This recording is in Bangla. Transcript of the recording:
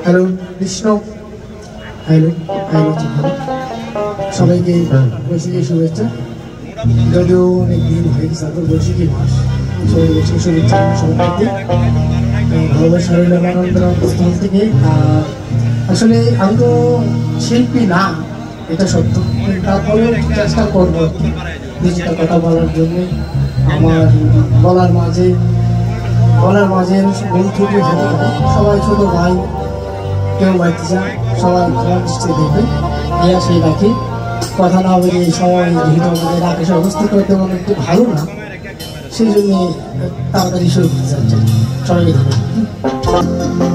হ্যালো কৃষ্ণ, হ্যালো হ্যালো সবাইকে বৈশাখী শুভেচ্ছা। যদিও অনেক দিন হয়ে গেছে, তারপর বৈশাখী মাস, সবাই বৈশাখী শুভেচ্ছা সবাইকে ভালোবাসা রইল আনন্দস্থল থেকে। আসলে আমি তো শিল্পী না, এটা সত্য, তারপরেও চেষ্টা করবো কিছুটা কথা বলার জন্য। আমার বলার মাঝে ভুল ত্রুটি হতে পারে, সবাই ছোট ভাই, কেউ বাড়তে চান, সবাই খারাপ দৃষ্টি দেখবে এই আশাই রাখি। কথা না বলে সবাই যেহেতু আমাদের আকাশে অবস্থা করতে মানে একটু ভালো না, সেই জন্যে তাড়াতাড়ি শুরু করতে চাচ্ছি। সবাইকে ধন্যবাদ।